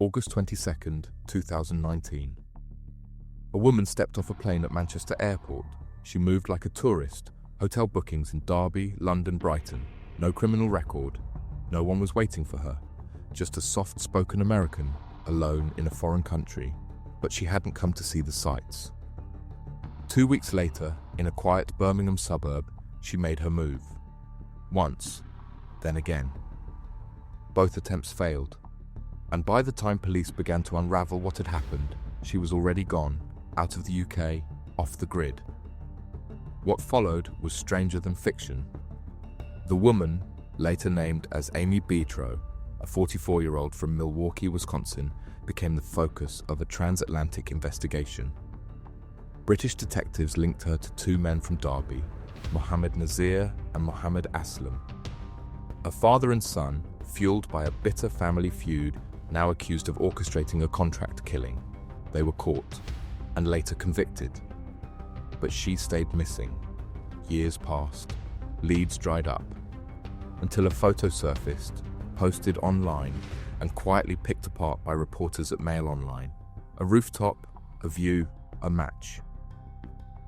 August 22nd, 2019. A woman stepped off a plane at Manchester Airport. She moved like a tourist. Hotel bookings in Derby, London, Brighton. No criminal record. No one was waiting for her. Just a soft-spoken American, alone in a foreign country. But she hadn't come to see the sights. 2 weeks later, in a quiet Birmingham suburb, she made her move. Once, then again. Both attempts failed. And by the time police began to unravel what had happened, she was already gone, out of the UK, off the grid. What followed was stranger than fiction. The woman, later named as Amy Beatrow, a 44-year-old from Milwaukee, Wisconsin, became the focus of a transatlantic investigation. British detectives linked her to two men from Derby, Mohammed Nazir and Mohammed Aslam. A father and son, fueled by a bitter family feud, now accused of orchestrating a contract killing. They were caught and later convicted. But she stayed missing. Years passed, leads dried up, until a photo surfaced, posted online, and quietly picked apart by reporters at Mail Online. A rooftop, a view, a match.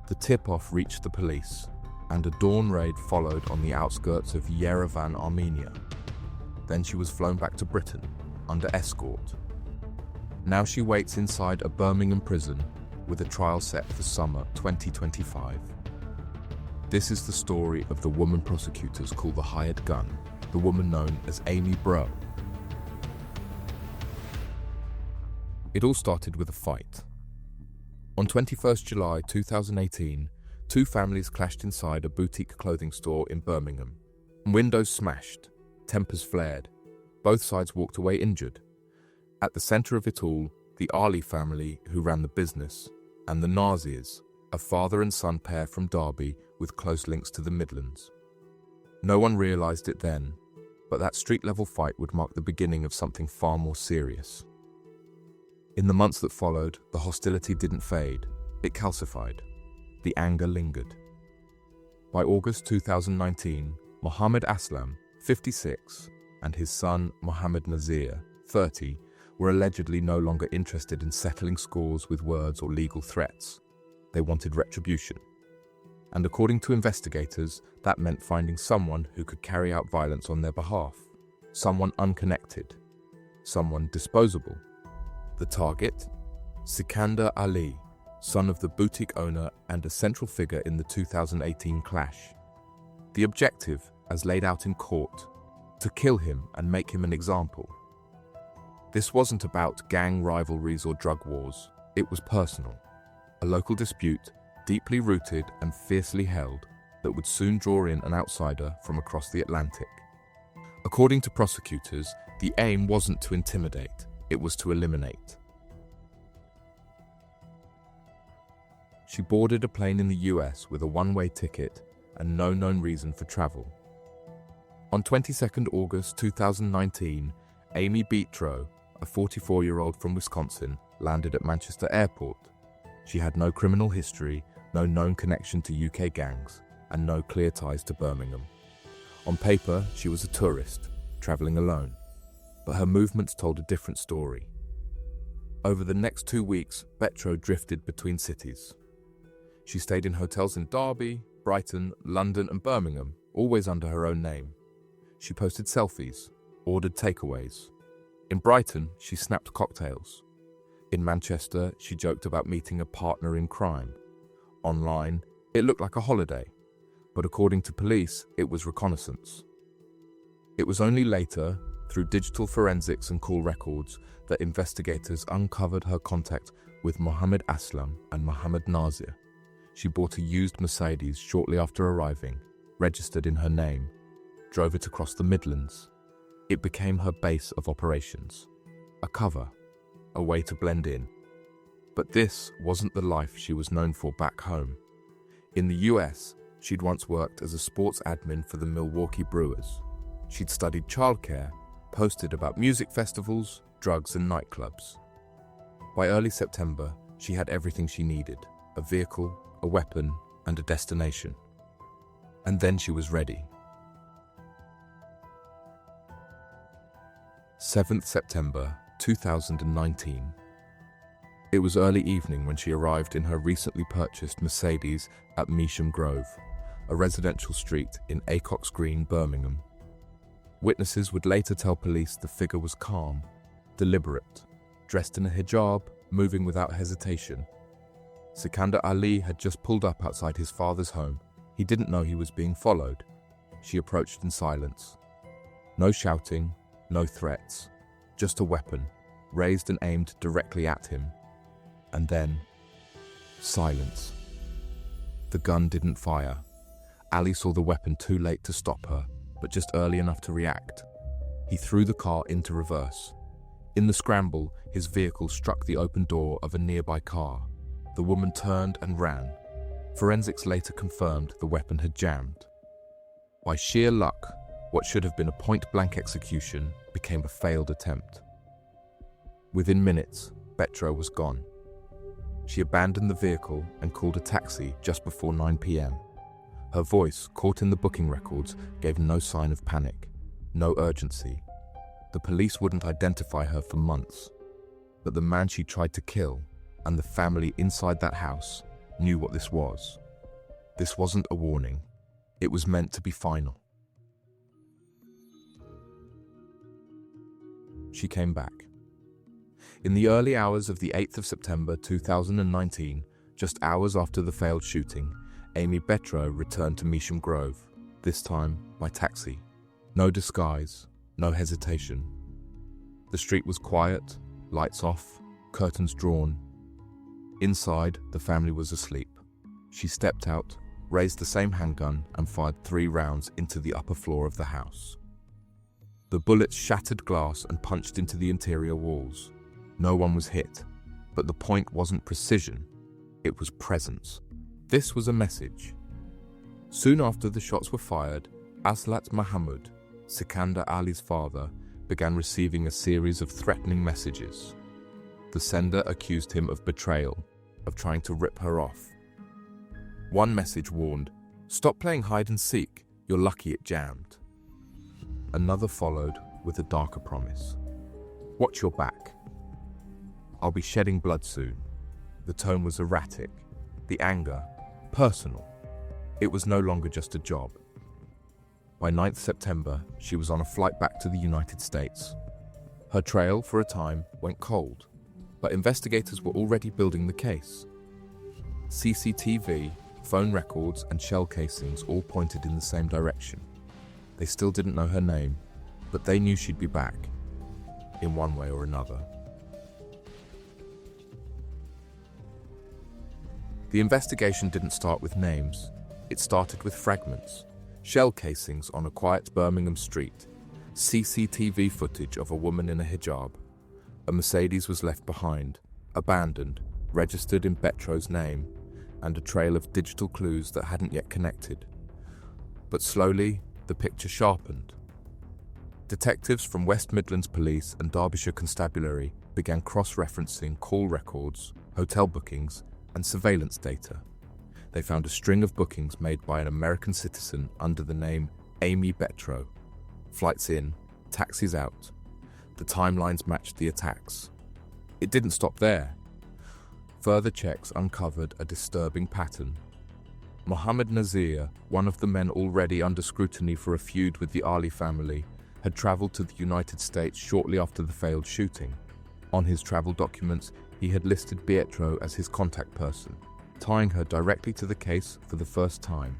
The tip-off reached the police, and a dawn raid followed on the outskirts of Yerevan, Armenia. Then she was flown back to Britain, under escort. Now she waits inside a Birmingham prison, with a trial set for summer 2025. This is the story of the woman prosecutors call the hired gun, the woman known as Amy Beatrow. It all started with a fight. On 21st July 2018, two families clashed inside a boutique clothing store in Birmingham. Windows smashed, tempers flared. Both sides walked away injured. At the center of it all, the Ali family, who ran the business, and the Nazirs, a father and son pair from Derby with close links to the Midlands. No one realized it then, but that street-level fight would mark the beginning of something far more serious. In the months that followed, the hostility didn't fade, it calcified. The anger lingered. By August 2019, Mohammed Aslam, 56, and his son Mohammed Nazir, 30, were allegedly no longer interested in settling scores with words or legal threats. They wanted retribution. And according to investigators, that meant finding someone who could carry out violence on their behalf. Someone unconnected. Someone disposable. The target? Sikander Ali, son of the boutique owner and a central figure in the 2018 clash. The objective, as laid out in court, to kill him and make him an example. This wasn't about gang rivalries or drug wars. It was personal. A local dispute, deeply rooted and fiercely held, that would soon draw in an outsider from across the Atlantic. According to prosecutors, the aim wasn't to intimidate, it was to eliminate. She boarded a plane in the US with a one-way ticket and no known reason for travel. On 22nd August 2019, Amy Beatrow, a 44-year-old from Wisconsin, landed at Manchester Airport. She had no criminal history, no known connection to UK gangs, and no clear ties to Birmingham. On paper, she was a tourist, travelling alone, but her movements told a different story. Over the next 2 weeks, Beatrow drifted between cities. She stayed in hotels in Derby, Brighton, London, and Birmingham, always under her own name. She posted selfies, ordered takeaways. In Brighton, she snapped cocktails. In Manchester, she joked about meeting a partner in crime. Online, it looked like a holiday, but according to police, it was reconnaissance. It was only later, through digital forensics and call records, that investigators uncovered her contact with Mohammed Aslam and Mohammed Nazir. She bought a used Mercedes shortly after arriving, registered in her name, drove it across the Midlands. It became her base of operations, a cover, a way to blend in. But this wasn't the life she was known for back home. In the US, she'd once worked as a sports admin for the Milwaukee Brewers. She'd studied childcare, posted about music festivals, drugs and nightclubs. By early September, she had everything she needed, a vehicle, a weapon, and a destination. And then she was ready. 7th September 2019. It was early evening when she arrived in her recently purchased Mercedes at Measham Grove, a residential street in Acox Green, Birmingham. Witnesses would later tell police the figure was calm, deliberate, dressed in a hijab, moving without hesitation. Sikander Ali had just pulled up outside his father's home. He didn't know he was being followed. She approached in silence. No shouting, no threats, just a weapon, raised and aimed directly at him. And then, silence. The gun didn't fire. Ali saw the weapon too late to stop her, but just early enough to react. He threw the car into reverse. In the scramble, his vehicle struck the open door of a nearby car. The woman turned and ran. Forensics later confirmed the weapon had jammed. By sheer luck, what should have been a point-blank execution became a failed attempt. Within minutes, Betro was gone. She abandoned the vehicle and called a taxi just before 9 p.m. Her voice, caught in the booking records, gave no sign of panic, no urgency. The police wouldn't identify her for months, but the man she tried to kill and the family inside that house knew what this was. This wasn't a warning. It was meant to be final. She came back. In the early hours of the 8th of September 2019, just hours after the failed shooting, Amy Betro returned to Measham Grove, this time by taxi. No disguise, no hesitation. The street was quiet, lights off, curtains drawn. Inside, the family was asleep. She stepped out, raised the same handgun, and fired 3 rounds into the upper floor of the house. The bullets shattered glass and punched into the interior walls. No one was hit, but the point wasn't precision, it was presence. This was a message. Soon after the shots were fired, Aslat Mahmoud, Sikander Ali's father, began receiving a series of threatening messages. The sender accused him of betrayal, of trying to rip her off. One message warned, "Stop playing hide and seek, you're lucky it jammed." Another followed with a darker promise. "Watch your back. I'll be shedding blood soon." The tone was erratic, the anger personal. It was no longer just a job. By 9th September, she was on a flight back to the United States. Her trail, for a time, went cold, but investigators were already building the case. CCTV, phone records, and shell casings all pointed in the same direction. They still didn't know her name, but they knew she'd be back, in one way or another. The investigation didn't start with names. It started with fragments, shell casings on a quiet Birmingham street, CCTV footage of a woman in a hijab. A Mercedes was left behind, abandoned, registered in Betro's name, and a trail of digital clues that hadn't yet connected. But slowly, the picture sharpened. Detectives from West Midlands Police and Derbyshire Constabulary began cross-referencing call records, hotel bookings, and surveillance data. They found a string of bookings made by an American citizen under the name Amy Betro. Flights in, taxis out. The timelines matched the attacks. It didn't stop there. Further checks uncovered a disturbing pattern. Mohammed Nazir, one of the men already under scrutiny for a feud with the Ali family, had traveled to the United States shortly after the failed shooting. On his travel documents, he had listed Betro as his contact person, tying her directly to the case for the first time.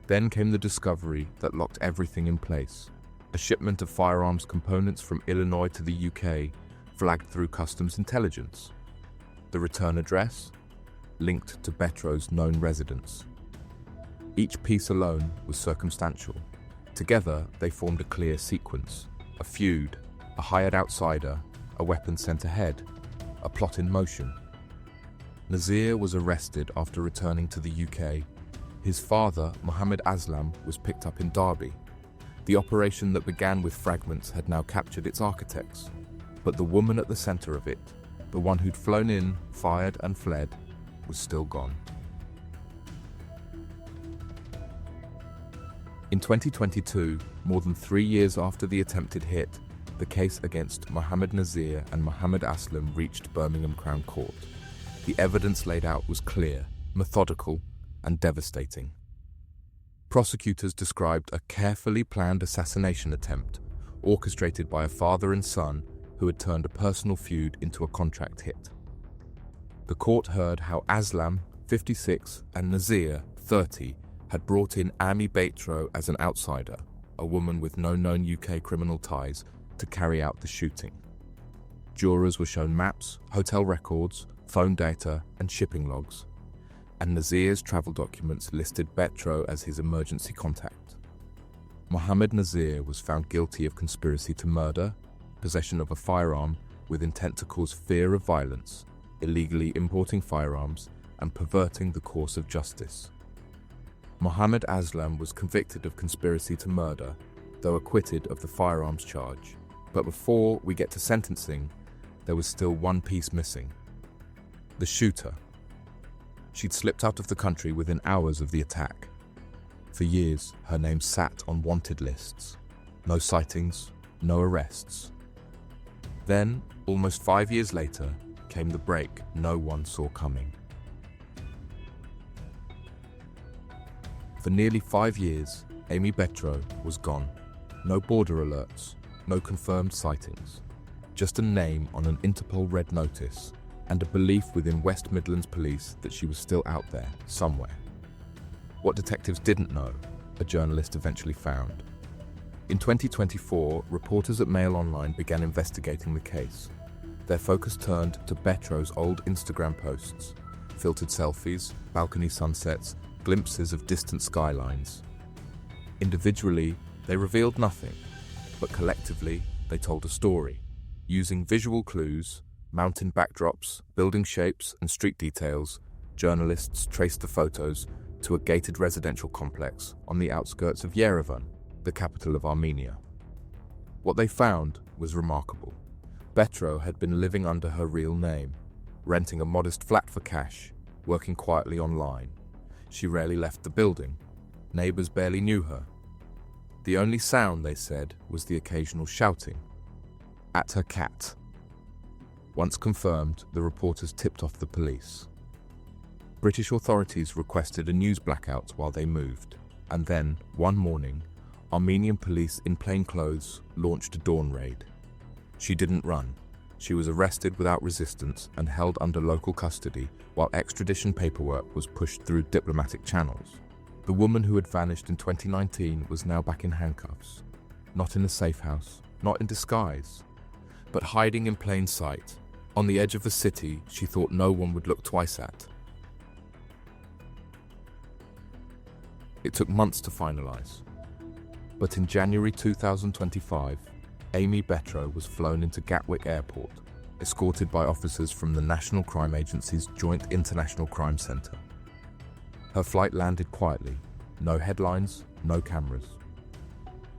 Then came the discovery that locked everything in place. A shipment of firearms components from Illinois to the UK, flagged through customs intelligence. The return address? Linked to Betro's known residence. Each piece alone was circumstantial. Together, they formed a clear sequence. A feud, a hired outsider, a weapon sent ahead, a plot in motion. Nazir was arrested after returning to the UK. His father, Mohammed Aslam, was picked up in Derby. The operation that began with fragments had now captured its architects. But the woman at the center of it, the one who'd flown in, fired and fled, was still gone. In 2022, more than 3 years after the attempted hit, the case against Mohammed Nazir and Mohammed Aslam reached Birmingham Crown Court. The evidence laid out was clear, methodical, and devastating. Prosecutors described a carefully planned assassination attempt, orchestrated by a father and son who had turned a personal feud into a contract hit. The court heard how Aslam, 56, and Nazir, 30, had brought in Amy Betro as an outsider, a woman with no known UK criminal ties, to carry out the shooting. Jurors were shown maps, hotel records, phone data, and shipping logs, and Nazir's travel documents listed Betro as his emergency contact. Mohammed Nazir was found guilty of conspiracy to murder, possession of a firearm with intent to cause fear of violence, illegally importing firearms, and perverting the course of justice. Mohammed Aslam was convicted of conspiracy to murder, though acquitted of the firearms charge. But before we get to sentencing, there was still one piece missing: the shooter. She'd slipped out of the country within hours of the attack. For years, her name sat on wanted lists. No sightings, no arrests. Then, almost 5 years later, came the break no one saw coming. For nearly 5 years, Amy Betro was gone. No border alerts, no confirmed sightings. Just a name on an Interpol red notice, and a belief within West Midlands Police that she was still out there, somewhere. What detectives didn't know, a journalist eventually found. In 2024, reporters at Mail Online began investigating the case. Their focus turned to Betro's old Instagram posts, filtered selfies, balcony sunsets, glimpses of distant skylines. Individually, they revealed nothing, but collectively, they told a story. Using visual clues, mountain backdrops, building shapes, and street details, journalists traced the photos to a gated residential complex on the outskirts of Yerevan, the capital of Armenia. What they found was remarkable. Betro had been living under her real name, renting a modest flat for cash, working quietly online. She rarely left the building. Neighbors barely knew her. The only sound, they said, was the occasional shouting at her cat. Once confirmed, the reporters tipped off the police. British authorities requested a news blackout while they moved, and then, one morning, Armenian police in plain clothes launched a dawn raid. She didn't run. She was arrested without resistance and held under local custody while extradition paperwork was pushed through diplomatic channels. The woman who had vanished in 2019 was now back in handcuffs. Not in a safe house, not in disguise, but hiding in plain sight, on the edge of a city she thought no one would look twice at. It took months to finalize. But in January 2025, Amy Betro was flown into Gatwick Airport, escorted by officers from the National Crime Agency's Joint International Crime Centre. Her flight landed quietly, no headlines, no cameras.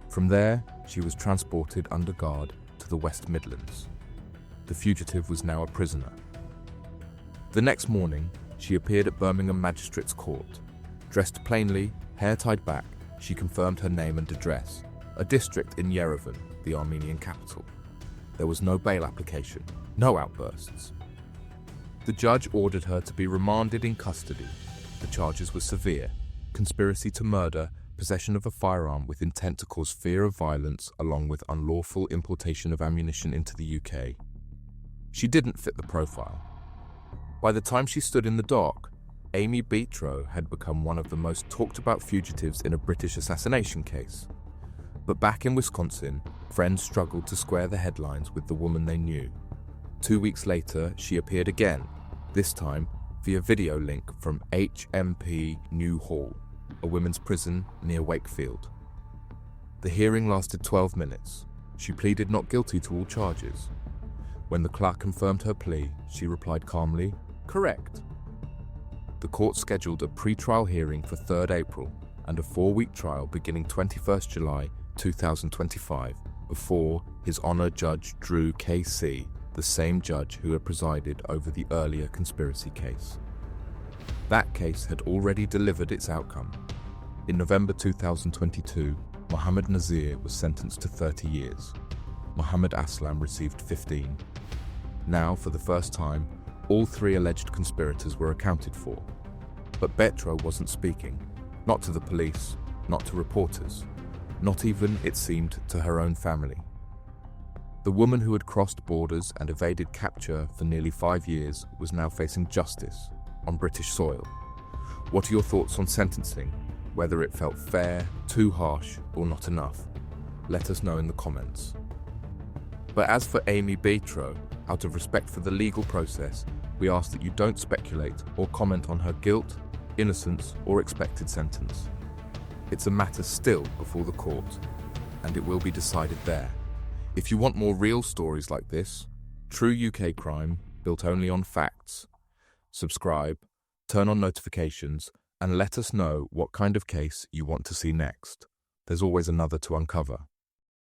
From there, she was transported under guard to the West Midlands. The fugitive was now a prisoner. The next morning, she appeared at Birmingham Magistrates Court. Dressed plainly, hair tied back, she confirmed her name and address, a district in Yerevan, the Armenian capital. There was no bail application, no outbursts. The judge ordered her to be remanded in custody. The charges were severe: conspiracy to murder, possession of a firearm with intent to cause fear of violence, along with unlawful importation of ammunition into the UK. She didn't fit the profile. By the time she stood in the dock, Amy Betro had become one of the most talked about fugitives in a British assassination case. But back in Wisconsin, friends struggled to square the headlines with the woman they knew. 2 weeks later, she appeared again, this time via video link from HMP New Hall, a women's prison near Wakefield. The hearing lasted 12 minutes. She pleaded not guilty to all charges. When the clerk confirmed her plea, she replied calmly, "Correct." The court scheduled a pre-trial hearing for 3rd April and a 4-week trial beginning 21st July 2025 before His Honour Judge Drew K.C., the same judge who had presided over the earlier conspiracy case. That case had already delivered its outcome. In November 2022, Mohammed Nazir was sentenced to 30 years. Mohammed Aslam received 15. Now, for the first time, all 3 alleged conspirators were accounted for. But Betro wasn't speaking, not to the police, not to reporters, not even, it seemed, to her own family. The woman who had crossed borders and evaded capture for nearly 5 years was now facing justice on British soil. What are your thoughts on sentencing? Whether it felt fair, too harsh, or not enough? Let us know in the comments. But as for Amy Betro, out of respect for the legal process, we ask that you don't speculate or comment on her guilt, innocence, or expected sentence. It's a matter still before the court, and it will be decided there. If you want more real stories like this, true UK crime built only on facts, subscribe, turn on notifications, and let us know what kind of case you want to see next. There's always another to uncover.